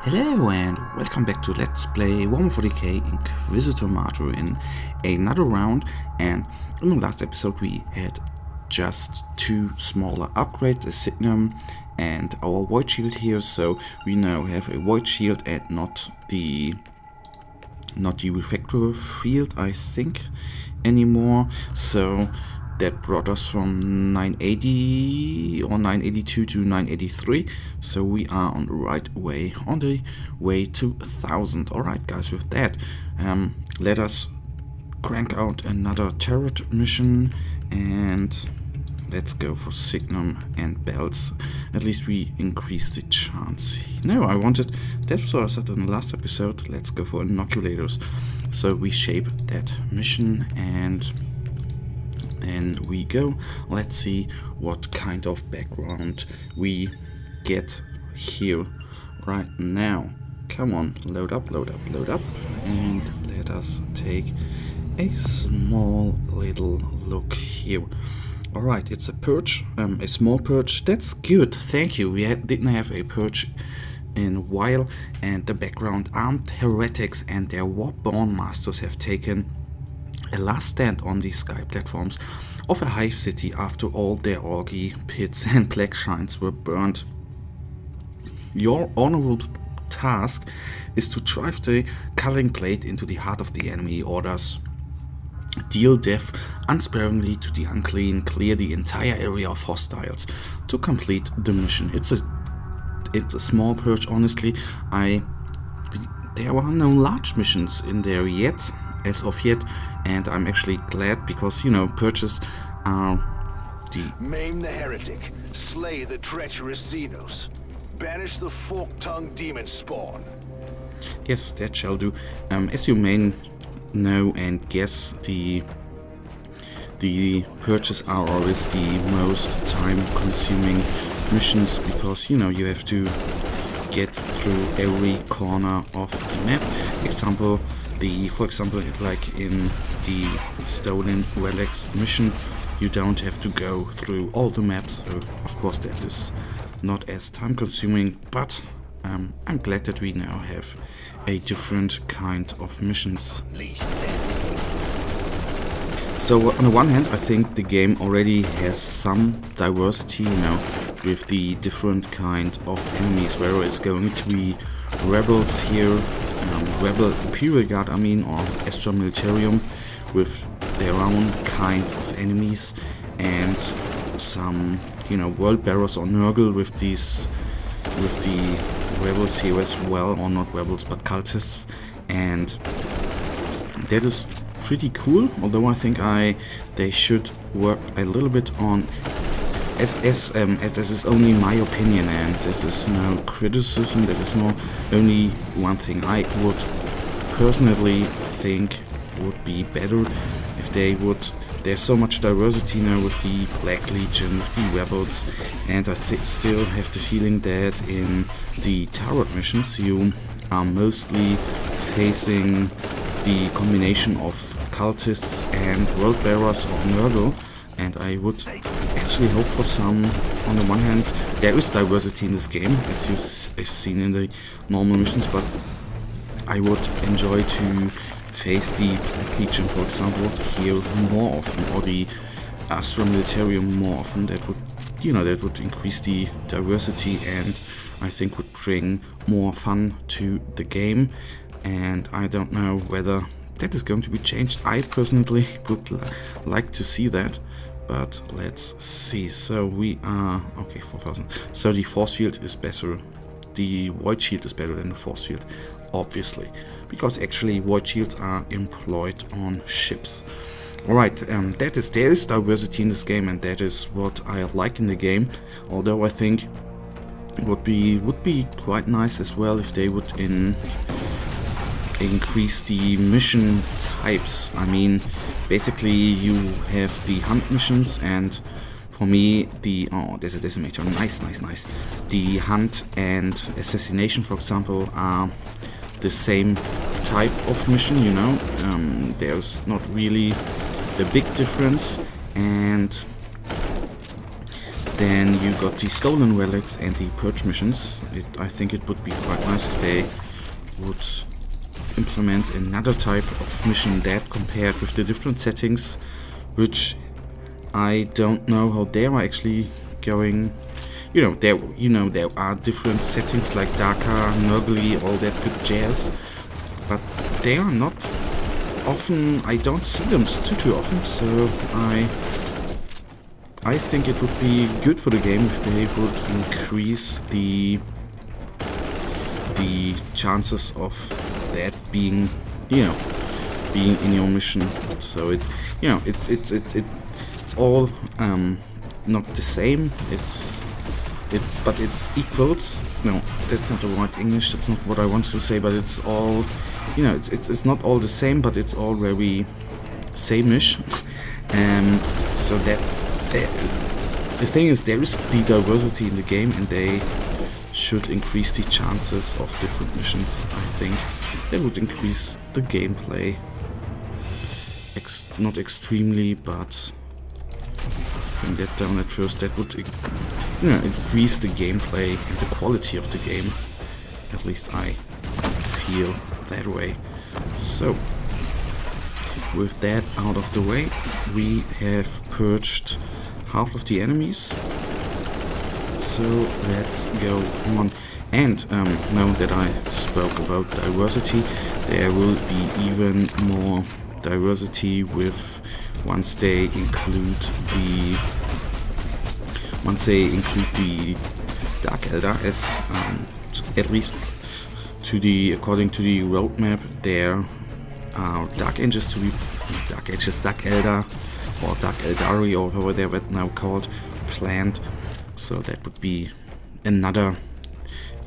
Hello and welcome back to Let's Play Warhammer 40k Inquisitor Martyr in another round. And in the last episode we had just two smaller upgrades, a Signum and our Void Shield here. So we now have a Void Shield and not the refractor field, I think, anymore. So that brought us from 980 or 982 to 983. So we are on the right way, on the way to 1000. Alright guys, with that, let us crank out another turret mission and let's go for Signum and belts. At least we increase the chance. No, I wanted, that's what I said in the last episode, let's go for inoculators. So we shape that mission and then we go. Let's see what kind of background we get here right now. Come on, load up, and let us take a small little look here. Alright, it's a Purge, a small Purge. That's good, thank you. We didn't have a Purge in a while, and the background armed heretics and their war-born masters have taken a last stand on the sky platforms of a hive city after all their orgy pits and black shrines were burned. Your honorable task is to drive the culling blade into the heart of the enemy orders. Deal death unsparingly to the unclean, clear the entire area of hostiles to complete the mission. It's a small Purge, honestly. There are no large missions in there yet, as of yet, and I'm actually glad because, you know, Purges are the... Maim the heretic, slay the treacherous Xenos, banish the fork-tongued demon spawn. Yes, that shall do. As you may know and guess, the Purges are always the most time-consuming missions because, you know, you have to get through every corner of the map. For example, like in the Stolen Relics mission, you don't have to go through all the maps, so of course that is not as time consuming, but I'm glad that we now have a different kind of missions. So on the one hand, I think the game already has some diversity, you know, with the different kind of enemies, whether it's going to be rebels here, Rebel Imperial Guard, I mean, or Astra Militarium with their own kind of enemies, and some, you know, World Bearers or Nurgle with the rebels here as well, or not rebels but cultists, and that is pretty cool. Although I think they should work a little bit on. As this is only my opinion, and this is no criticism, that is only one thing I would personally think would be better if they would. There's so much diversity now with the Black Legion, with the rebels, and I still have the feeling that in the turret missions you are mostly facing the combination of cultists and world bearers or Nurgle, and I would actually hope for some. On the one hand, there is diversity in this game, as you've seen in the normal missions, but I would enjoy to face the Black Legion, for example, here more often, or the Astra Militarium more often. That would, you know, that would increase the diversity and I think would bring more fun to the game. And I don't know whether that is going to be changed. I personally would like to see that, but let's see. So we are okay, 4000. So the force field is better. The void shield is better than the force field, obviously, because actually void shields are employed on ships. Alright, there is diversity in this game, and that is what I like in the game. Although I think it would be quite nice as well if they would increase the mission types. I mean, basically you have the hunt missions, and for me there's a decimator, nice. The hunt and assassination, for example, are the same type of mission, you know. There's not really the big difference, and Then you got the stolen relics and the purge missions. I think it would be quite nice if they would implement another type of mission that compared with the different settings, which I don't know how they are actually going. There are different settings like darker, Nurgly, all that good jazz, but they are not often. I don't see them too often, so I think it would be good for the game if they would increase the chances of that being in your mission. So it's all not the same. But it's equals. No, that's not the right English. That's not what I wanted to say. But it's all, it's not all the same, but it's all very same-ish. So that the thing is, there is the diversity in the game, and they should increase the chances of different missions. I think they would increase the gameplay. Not extremely, but bring that down at first. That would increase the gameplay and the quality of the game. At least I feel that way. So, with that out of the way, we have purged half of the enemies. So let's go on. And now that I spoke about diversity, there will be even more diversity with once they include the Dark Elder as at least according to the roadmap, there are Dark Elder or Dark Eldari or however they're now called planned. So that would be another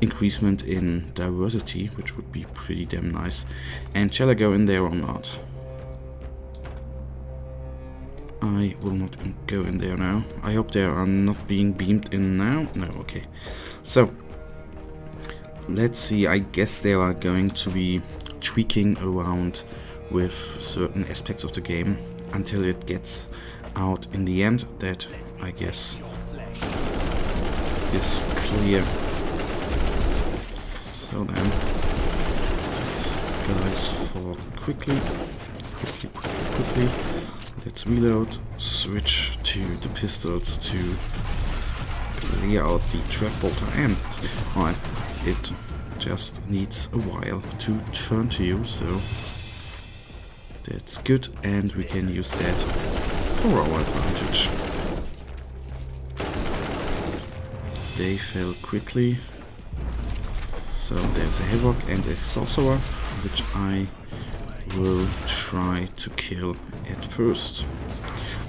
increasement in diversity, which would be pretty damn nice. And shall I go in there or not? I will not go in there now. I hope they are not being beamed in now. No, okay. So, let's see. I guess they are going to be tweaking around with certain aspects of the game until it gets out in the end. That, I guess, is clear. So then, these guys fall quickly. Let's reload, switch to the pistols to clear out the trap bolter, and it just needs a while to turn to you, so that's good, and we can use that for our advantage. They fell quickly, so there's a Havoc and a Sorcerer, which I will try to kill at first.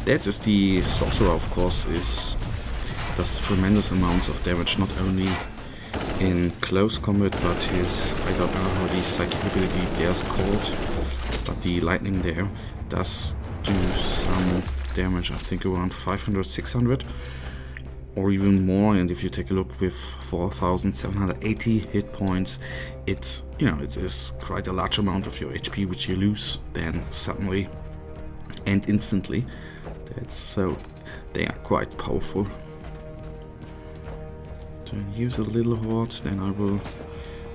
That is the Sorcerer, of course, does tremendous amounts of damage, not only in close combat, but his, I don't know how the psychic ability there is called, but the lightning there does do some damage, I think around 500, 600 or even more. And if you take a look with 4,780 hit points, it is quite a large amount of your HP which you lose then suddenly and instantly. So they are quite powerful. To use a little horde, then I will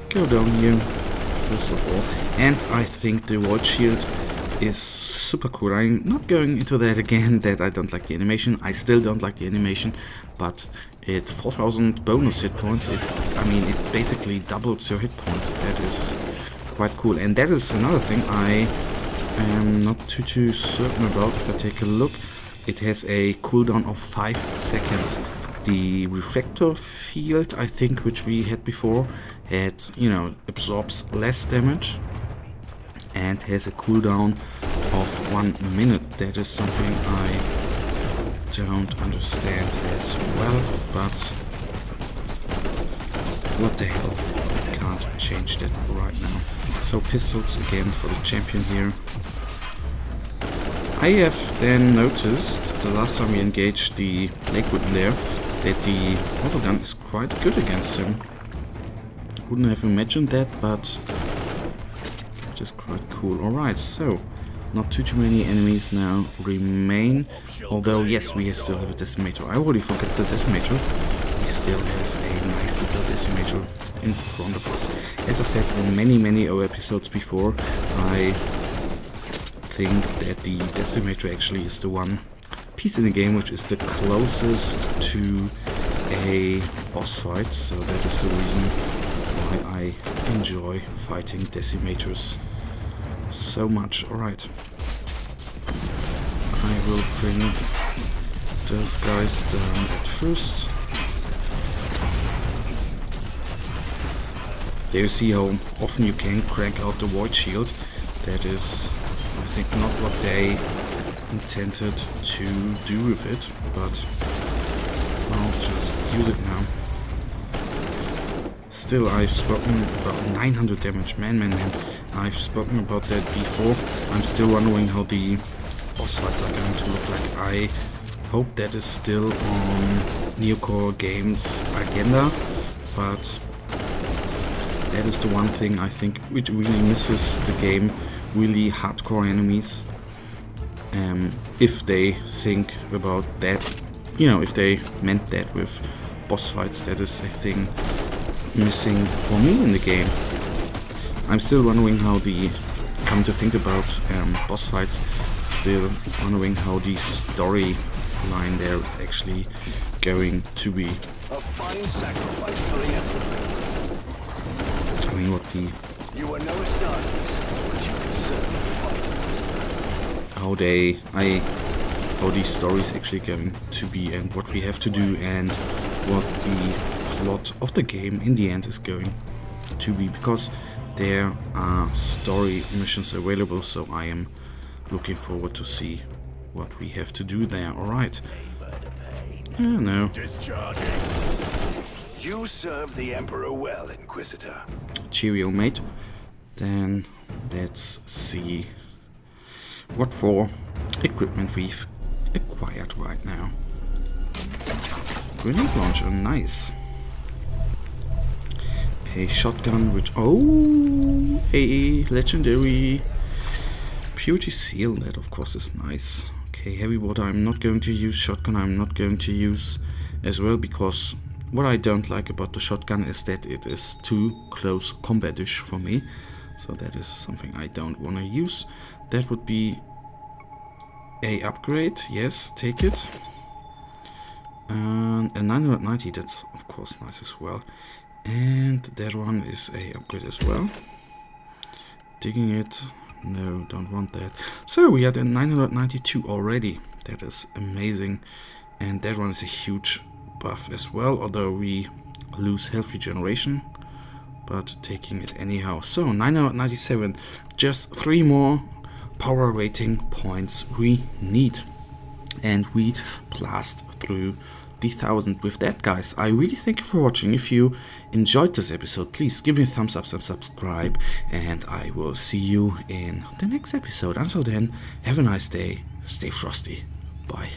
go down here first of all, and I think the Void Shield is super cool. I'm not going into that again, that I don't like the animation. I still don't like the animation, but it 4,000 bonus hit points. It basically doubles your hit points. That is quite cool. And that is another thing I am not too certain about. If I take a look, it has a cooldown of 5 seconds. The refractor field, I think, which we had before, absorbs less damage and has a cooldown of 1 minute. That is something I don't understand as well, but what the hell, I can't change that right now. So pistols again for the champion here. I have then noticed the last time we engaged the Lakewood Lair that the autogun is quite good against him. Wouldn't have imagined that, but just quite cool. Alright, so Not too many enemies now remain. Although, yes, we still have a decimator. I already forgot the decimator. We still have a nice little decimator in front of us. As I said in many episodes before, I think that the decimator actually is the one piece in the game which is the closest to a boss fight. So that is the reason why I enjoy fighting decimators so much. Alright. I will bring those guys down at first. There you see how often you can crank out the void shield. That is, I think, not what they intended to do with it, but I'll just use it now. Still, I've spoken about 900 damage. Man. I've spoken about that before. I'm still wondering how the boss fights are going to look like. I hope that is still on Neocore Games' agenda, but that is the one thing I think which really misses the game. Really hardcore enemies. If they think about that, you know, if they meant that with boss fights, that is a thing missing for me in the game. I'm still wondering how the, come to think about boss fights, still wondering how the storyline there is actually going to be. A fine sacrifice for the Emperor. I mean, what the... You are no Astartes, but you can certainly fight. How the story is actually going to be, and what we have to do, and what the plot of the game in the end is going to be, because there are story missions available, so I am looking forward to see what we have to do there. Alright. No. You serve the Emperor well, Inquisitor. Cheerio, mate. Then let's see what for equipment we've acquired right now. Grenade launcher, nice. A shotgun, which, oh, a legendary purity seal, that of course is nice. Okay, heavy water I'm not going to use, shotgun I'm not going to use as well, because what I don't like about the shotgun is that it is too close combat-ish for me. So that is something I don't want to use. That would be a upgrade, yes, take it. And a 990, that's of course nice as well. And that one is a upgrade as well. Digging it, no, don't want that. So we had a 992 already, that is amazing. And that one is a huge buff as well, although we lose health regeneration, but taking it anyhow. So 997, just 3 more power rating points we need, and we blast through the 1000 with that, guys. I really thank you for watching. If you enjoyed this episode, please give me a thumbs up and subscribe, and I will see you in the next episode. Until then, have a nice day, stay frosty, bye.